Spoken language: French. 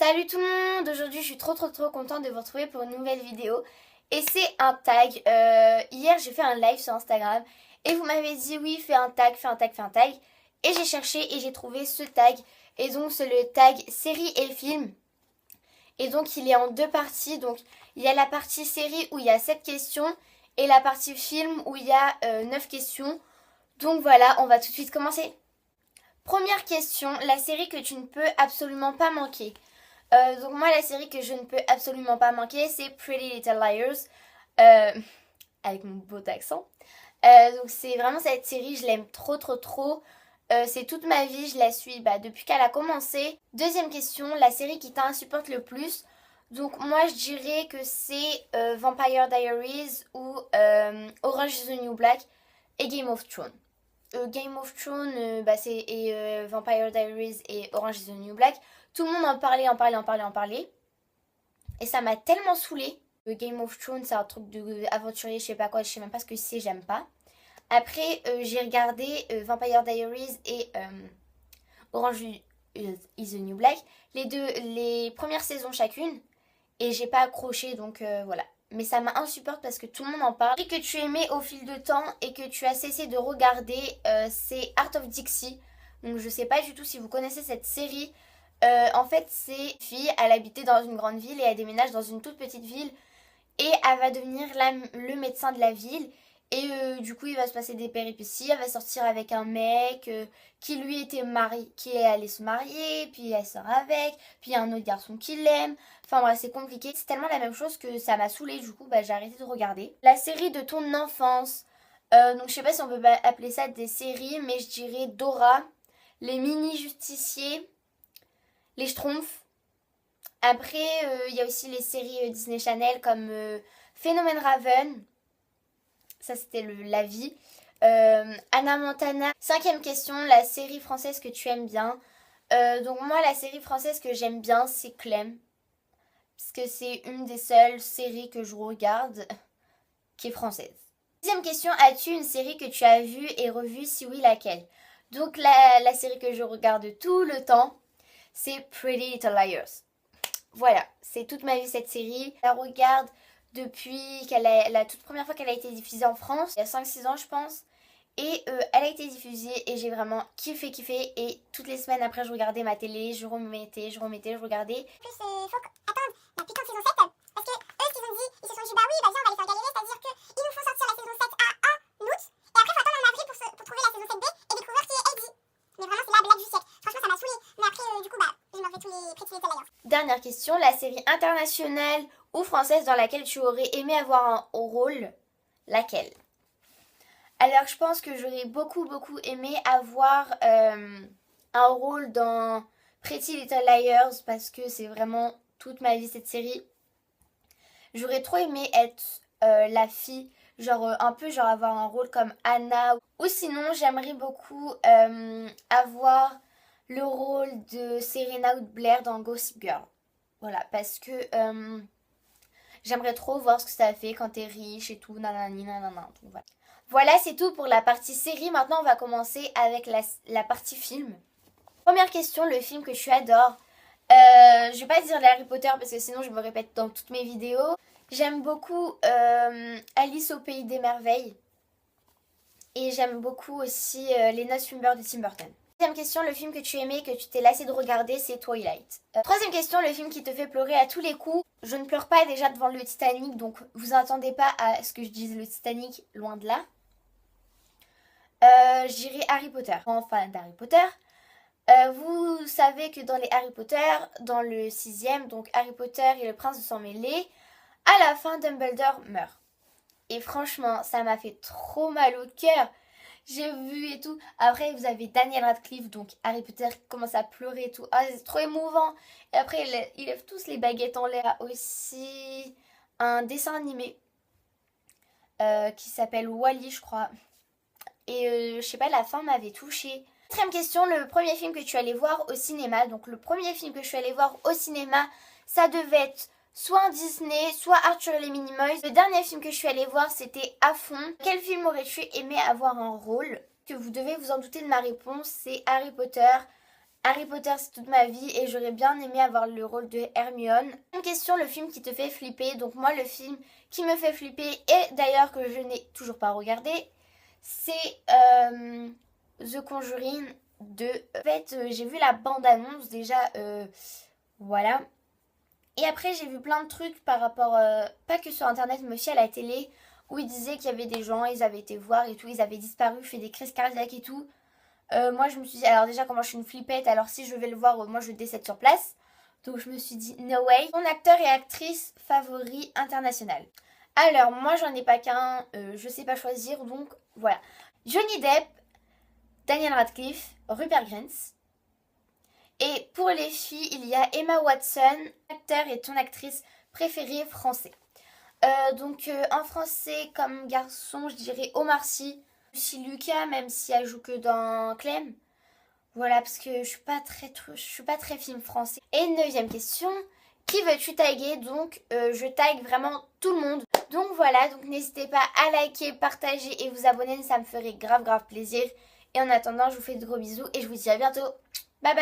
Salut tout le monde, aujourd'hui je suis trop contente de vous retrouver pour une nouvelle vidéo et c'est un tag. Hier j'ai fait un live sur Instagram et vous m'avez dit oui fais un tag, et j'ai cherché et j'ai trouvé ce tag et donc c'est le tag série et film et donc il est en deux parties. Donc il y a la partie série où il y a 7 questions et la partie film où il y a 9 questions. Donc voilà, on va tout de suite commencer. Première question, la série que tu ne peux absolument pas manquer. Donc moi la série que je ne peux absolument pas manquer c'est Pretty Little Liars, euh, avec mon beau accent. Donc c'est vraiment cette série, je l'aime trop. C'est toute ma vie, je la suis depuis qu'elle a commencé. Deuxième question, la série qui t'insupporte le plus. Donc moi je dirais que c'est Vampire Diaries ou Orange is the New Black et Game of Thrones. Game of Thrones et Vampire Diaries et Orange is the New Black. Tout le monde en parlait. Et ça m'a tellement saoulée. Game of Thrones, c'est un truc de aventurier, je sais pas quoi, je sais même pas ce que c'est, j'aime pas. Après, j'ai regardé Vampire Diaries et Orange is the New Black, les premières saisons chacune, et j'ai pas accroché, donc voilà. Mais ça m'a insupporte parce que tout le monde en parle. Et que tu aimais au fil de temps et que tu as cessé de regarder, c'est Art of Dixie. Donc je sais pas du tout si vous connaissez cette série. En fait, c'est une fille, elle habitait dans une grande ville et elle déménage dans une toute petite ville. Et elle va devenir le médecin de la ville. Et du coup, il va se passer des péripéties. Elle va sortir avec un mec qui lui était marié, qui allait se marier. Puis elle sort avec. Puis il y a un autre garçon qui l'aime. Enfin bref, c'est compliqué. C'est tellement la même chose que ça m'a saoulée. Du coup, j'ai arrêté de regarder. La série de ton enfance. Donc je sais pas si on peut appeler ça des séries, mais je dirais Dora, les mini-justiciers, les Schtroumpfs. Après, il y a aussi les séries Disney Channel comme Phénomène Raven. Ça, c'était la vie. Anna Montana. Cinquième question, la série française que tu aimes bien. Donc moi, la série française que j'aime bien, c'est Clem. Parce que c'est une des seules séries que je regarde qui est française. Deuxième question, as-tu une série que tu as vue et revue? Si oui, laquelle? Donc la série que je regarde tout le temps, c'est Pretty Little Liars. Voilà, c'est toute ma vie cette série. Je la regarde depuis la toute première fois qu'elle a été diffusée en France, il y a 5-6 ans je pense. Et elle a été diffusée et j'ai vraiment kiffé. Et toutes les semaines après je regardais ma télé, je remettais, je regardais. Plus, faut attendre la putain de saison 7. Parce que eux, ce qu'ils ont dit, ils se sont dit, bah oui, vas-y, on va les faire galérer. C'est-à-dire qu'ils nous font sortir la saison 7 en août. Et après, faut attendre en avril pour trouver la saison 7B et découvrir qui est Eddie. Mais vraiment, c'est la blague du siècle. Franchement, ça m'a saoulé. Mais après, du coup, je m'en fais tous les Pretty Little Liars. Dernière question, la série internationale ou française dans laquelle tu aurais aimé avoir un rôle, laquelle? Alors je pense que j'aurais beaucoup aimé avoir un rôle dans Pretty Little Liars parce que c'est vraiment toute ma vie cette série. J'aurais trop aimé être la fille, genre un peu genre avoir un rôle comme Anna. Ou sinon j'aimerais beaucoup avoir le rôle de Serena Blair dans Gossip Girl. Voilà, parce que j'aimerais trop voir ce que ça fait quand t'es riche et tout, nanani nanana. Donc voilà. Voilà, c'est tout pour la partie série. Maintenant, on va commencer avec la partie film. Première question, le film que tu adores. Je vais pas dire Harry Potter parce que sinon je me répète dans toutes mes vidéos. J'aime beaucoup Alice au pays des merveilles. Et j'aime beaucoup aussi Les Noces fumeurs de Tim Burton. Deuxième question, le film que tu aimais et que tu t'es lassé de regarder, c'est Twilight. Troisième question, le film qui te fait pleurer à tous les coups. Je ne pleure pas déjà devant le Titanic, donc vous attendez pas à ce que je dise le Titanic, loin de là. Je dirais Harry Potter. Grand fan d'Harry Potter. Vous savez que dans les Harry Potter, dans le 6e, donc Harry Potter et le prince de sang mêlé, à la fin Dumbledore meurt. Et franchement, ça m'a fait trop mal au cœur. J'ai vu et tout. Après, vous avez Daniel Radcliffe, donc Harry Potter qui commence à pleurer et tout. Ah, c'est trop émouvant. Et après, ils lèvent tous les baguettes en l'air. Aussi, un dessin animé qui s'appelle Wall-E, je crois. Et je sais pas, la fin m'avait touchée. Quatrième question, le premier film que tu allais voir au cinéma. Donc le premier film que je suis allée voir au cinéma, ça devait être soit un Disney, soit Arthur et les Minimoys. Le dernier film que je suis allée voir, c'était À fond. Quel film aurais-tu aimé avoir un rôle? Que vous devez vous en douter de ma réponse, c'est Harry Potter Harry Potter c'est toute ma vie et j'aurais bien aimé avoir le rôle de Hermione. Une question, le film qui te fait flipper. Donc moi le film qui me fait flipper et d'ailleurs que je n'ai toujours pas regardé, c'est The Conjuring 2. En fait j'ai vu la bande-annonce déjà, voilà. Et après j'ai vu plein de trucs par rapport, pas que sur internet mais aussi à la télé, où ils disaient qu'il y avait des gens, ils avaient été voir et tout, ils avaient disparu, fait des crises cardiaques et tout. Moi je me suis dit, alors déjà comment je suis une flippette, alors si je vais le voir, moi je décède sur place. Donc je me suis dit, no way. Mon acteur et actrice favori international. Alors moi j'en ai pas qu'un, je sais pas choisir, donc voilà. Johnny Depp, Daniel Radcliffe, Rupert Grint. Et pour les filles, il y a Emma Watson, acteur et ton actrice préférée français. Donc en français comme garçon, je dirais Omar Sy. Aussi Lucas, même si elle joue que dans Clem. Voilà, parce que je suis pas très film français. Et 9e question, qui veux-tu taguer? Donc je tag vraiment tout le monde. Donc voilà, donc n'hésitez pas à liker, partager et vous abonner, ça me ferait grave plaisir. Et en attendant, je vous fais de gros bisous et je vous dis à bientôt. Bye bye.